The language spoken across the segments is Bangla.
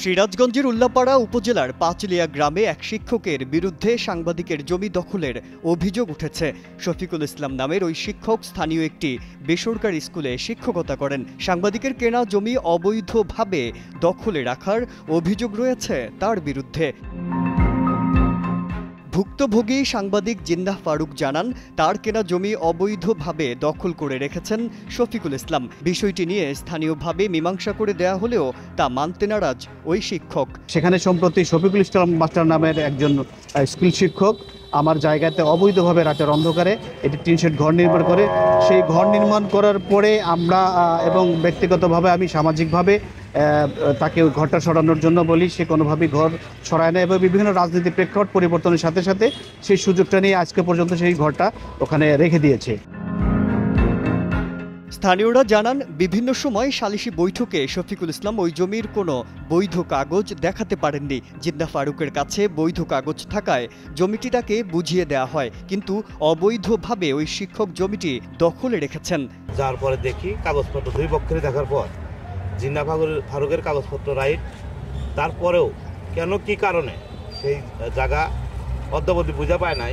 সিরাজগঞ্জের উল্লাপাড়া উপজেলার পাঁচলিয়া গ্রামে এক শিক্ষকের বিরুদ্ধে সাংবাদিকের জমি দখলের অভিযোগ উঠেছে। শফিকুল ইসলাম নামের ওই শিক্ষক স্থানীয় একটি বেসরকারি স্কুলে শিক্ষকতা করেন। সাংবাদিকের কেনা জমি অবৈধভাবে দখলে রাখার অভিযোগ রয়েছে তার বিরুদ্ধে। ভুক্তভোগী সাংবাদিক জিন্নাহ ফারুক জানান, তার কেনা জমি অবৈধভাবে দখল করে রেখেছেন শফিকুল ইসলাম। বিষয়টি নিয়ে স্থানীয়ভাবে মীমাংসা করে দেয়া হলেও তা মানতে নারাজ ওই শিক্ষক। সেখানে সম্প্রতি শফিকুল ইসলাম মাস্টার নামের একজন স্কুল শিক্ষক আমার জায়গাতে অবৈধভাবে রাতের অন্ধকারে এটি টিনশেড ঘর নির্মাণ করে। সেই ঘর নির্মাণ করার পরে আমরা এবং ব্যক্তিগতভাবে আমি সামাজিকভাবে তাকে ওই ঘরটা সরানোর জন্য বলি, সে কোনোভাবেই ঘর সরায় না এবং বিভিন্ন রাজনীতির প্রেক্ষাপট পরিবর্তনের সাথে সাথে সেই সুযোগটা নিয়ে আজকে পর্যন্ত সেই ঘরটা ওখানে রেখে দিয়েছে। স্থানীয়রা জানান, বিভিন্ন সময় সালিশি বৈঠকে শফিকুল ইসলাম ওই জমির কোনো বৈধ কাগজ দেখাতে পারেননি। জিন্নাহ ফারুকের কাছে বৈধ কাগজ থাকায় জমিটি তাকে বুঝিয়ে দেওয়া হয়, কিন্তু অবৈধভাবে ওই শিক্ষক জমিটি দখলে রেখেছেন। যার পরে দেখি কাগজপত্র দুই পক্ষের দেখার পর জিন্নাহ ফারুকের কাগজপত্র রাইট, তারপরেও কেন কি কারণে সেই জায়গা অদ্যাবধি বোঝা পায় নাই,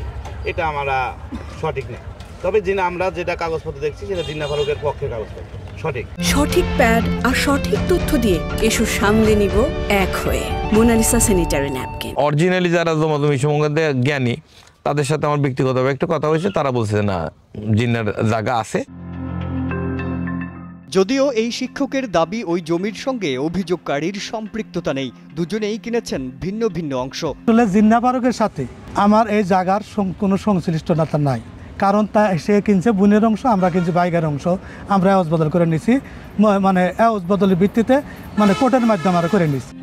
এটা আমরা সঠিক নেই। তবে আমরা যেটা কাগজপত্র দেখছি সেটা জিন্নাহ ফারুকের পক্ষের কাগজপত্র সঠিক প্যাড আর সঠিক তথ্য দিয়ে এসব সামলে নিব এক হয়ে। Mona Lisa sanitary napkin. অরিজিনালি যারা জমাজমি সম্বন্ধে জ্ঞানী তাদের সাথে আমার ব্যক্তিগতভাবে একটা কথা হয়েছে, তারা বলছে না জিন্নার জায়গা আছে। যদিও এই শিক্ষকের দাবি ওই জমির সঙ্গে অভিযোগকারীর সম্পৃক্ততা নেই, দুজনেই কিনেছেন ভিন্ন ভিন্ন অংশ। জিন্নাহ ফারুকের সাথে আমার এই জায়গার কোনো সংশ্লিষ্টতা নাই, কারণ সে কিনছে বোনের অংশ, আমরা কিনছি বাইকের অংশ। আমরা এওজ বদল করে নিছি, মানে এওজ বদলের ভিত্তিতে কোর্টের মাধ্যমে আমরা করে নিছি।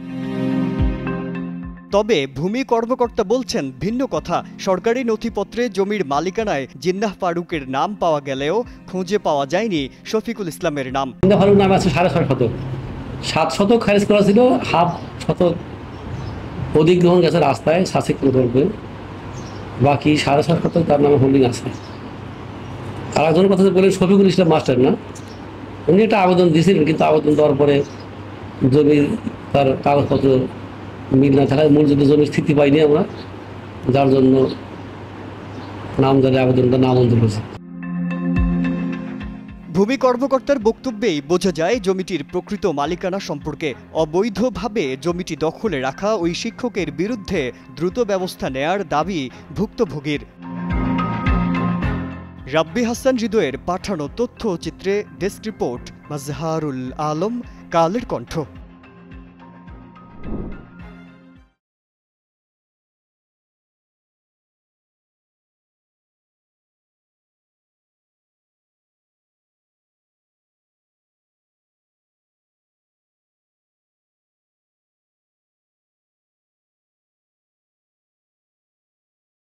তবে ভূমি কর্মকর্তা বলছেন ভিন্ন কথা। সরকারি নথিপত্রে জমির মালিকানায় জিন্নাহ ফারুকের নাম পাওয়া গেলেও খুঁজে পাওয়া যায়নি শফিকুল ইসলামের নাম। জিন্নাহ ফারুক নাম আছে 6.5 শতক, 7 শতক খারিজ করা ছিল, 1/2 শতক অধিগ্রহণ গেছে রাস্তায় শাসিক করবে, বাকি 6.5 শতক তার নামে হোল্ডিং আছে। আর একজনের কথা বলে শফিকুল ইসলাম মাস্টার না, উনি একটা আবেদন দিয়েছিলেন, কিন্তু আবেদন দেওয়ার পরে জমির তার কাগজপত্র মিল না থাকায় মূল জমির স্থিতি পাইনি আমরা, যার জন্য নামজারি আবেদনটা নামঞ্জুর হয়েছে। ভূমি কর্মকর্তার বক্তব্যেই বোঝা যায় জমিটির প্রকৃত মালিকানা সম্পর্কে। অবৈধভাবে জমিটি দখলে রাখা ওই শিক্ষকের বিরুদ্ধে দ্রুত ব্যবস্থা নেয়ার দাবি ভুক্তভোগীর। রাব্বি হাসান হৃদয়ের পাঠানো তথ্যচিত্রে ডেস্ক রিপোর্ট, মাজহারুল আলম, কালের কণ্ঠ।